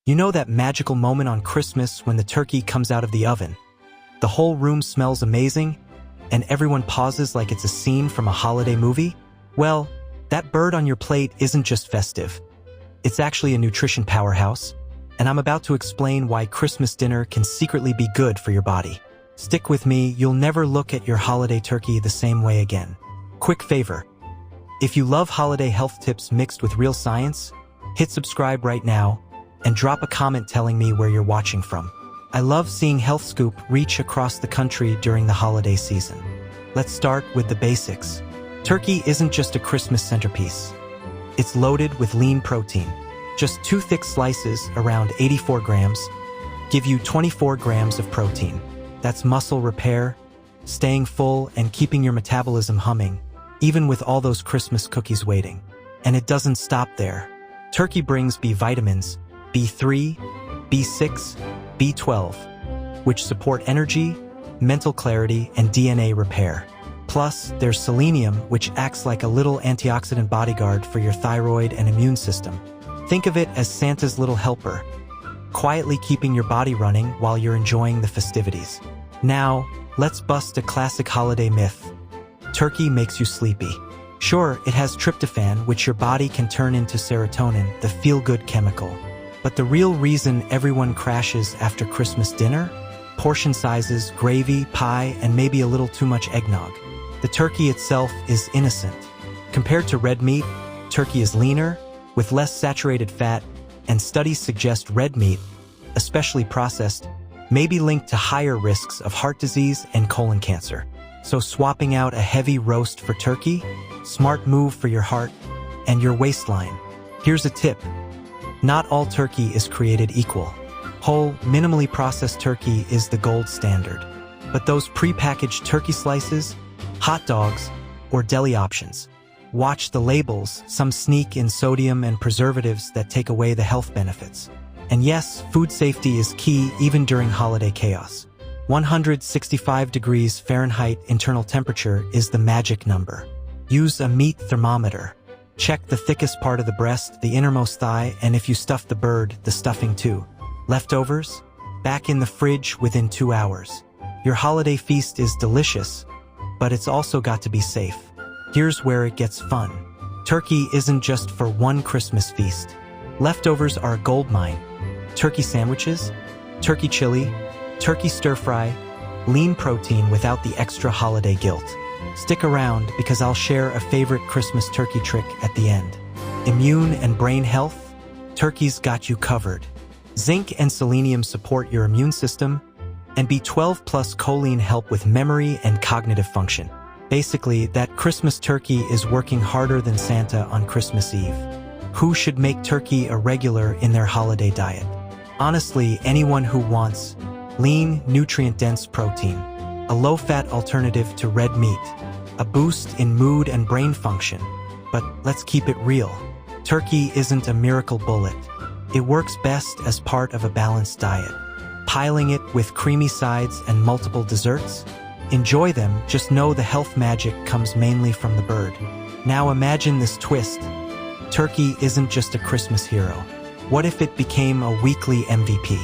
You know that magical moment on Christmas when the turkey comes out of the oven? The whole room smells amazing, and everyone pauses like it's a scene from a holiday movie? Well, that bird on your plate isn't just festive. It's actually a nutrition powerhouse, and I'm about to explain why Christmas dinner can secretly be good for your body. Stick with me, you'll never look at your holiday turkey the same way again. Quick favor. If you love holiday health tips mixed with real science, hit subscribe right now and drop a comment telling me where you're watching from. I love seeing Health Scoop reach across the country during the holiday season. Let's start with the basics. Turkey isn't just a Christmas centerpiece. It's loaded with lean protein. Just 2 thick slices, around 84 grams, give you 24 grams of protein. That's muscle repair, staying full, and keeping your metabolism humming, even with all those Christmas cookies waiting. And it doesn't stop there. Turkey brings B vitamins, B3, B6, B12, which support energy, mental clarity, and DNA repair. Plus, there's selenium, which acts like a little antioxidant bodyguard for your thyroid and immune system. Think of it as Santa's little helper, quietly keeping your body running while you're enjoying the festivities. Now, let's bust a classic holiday myth. Turkey makes you sleepy. Sure, it has tryptophan, which your body can turn into serotonin, the feel-good chemical. But the real reason everyone crashes after Christmas dinner? Portion sizes, gravy, pie, and maybe a little too much eggnog. The turkey itself is innocent. Compared to red meat, turkey is leaner, with less saturated fat, and studies suggest red meat, especially processed, may be linked to higher risks of heart disease and colon cancer. So swapping out a heavy roast for turkey? Smart move for your heart and your waistline. Here's a tip. Not all turkey is created equal. Whole, minimally processed turkey is the gold standard. But those pre-packaged turkey slices, hot dogs, or deli options, watch the labels, some sneak in sodium and preservatives that take away the health benefits. And yes, food safety is key even during holiday chaos. 165 degrees Fahrenheit internal temperature is the magic number. Use a meat thermometer. Check the thickest part of the breast, the innermost thigh, and if you stuff the bird, the stuffing too. Leftovers? Back in the fridge within 2 hours. Your holiday feast is delicious, but it's also got to be safe. Here's where it gets fun. Turkey isn't just for one Christmas feast. Leftovers are a goldmine. Turkey sandwiches, turkey chili, turkey stir-fry, lean protein without the extra holiday guilt. Stick around because I'll share a favorite Christmas turkey trick at the end. Immune and brain health? Turkey's got you covered. Zinc and selenium support your immune system, and B12 plus choline help with memory and cognitive function. Basically, that Christmas turkey is working harder than Santa on Christmas Eve. Who should make turkey a regular in their holiday diet? Honestly, anyone who wants lean, nutrient-dense protein, a low-fat alternative to red meat, a boost in mood and brain function. But let's keep it real. Turkey isn't a miracle bullet. It works best as part of a balanced diet. Piling it with creamy sides and multiple desserts? Enjoy them, just know the health magic comes mainly from the bird. Now imagine this twist. Turkey isn't just a Christmas hero. What if it became a weekly MVP?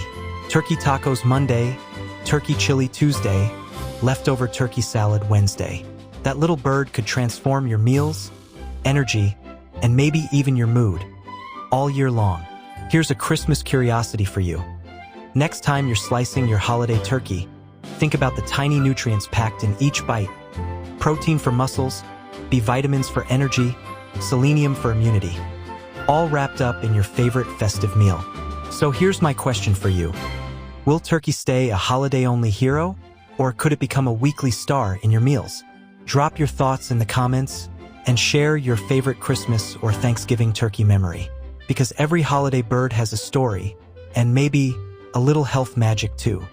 Turkey tacos Monday, turkey chili Tuesday, leftover turkey salad Wednesday. That little bird could transform your meals, energy, and maybe even your mood, all year long. Here's a Christmas curiosity for you. Next time you're slicing your holiday turkey, think about the tiny nutrients packed in each bite. Protein for muscles, B vitamins for energy, selenium for immunity. All wrapped up in your favorite festive meal. So here's my question for you. Will turkey stay a holiday-only hero, or could it become a weekly star in your meals? Drop your thoughts in the comments and share your favorite Christmas or Thanksgiving turkey memory. Because every holiday bird has a story, and maybe a little health magic too.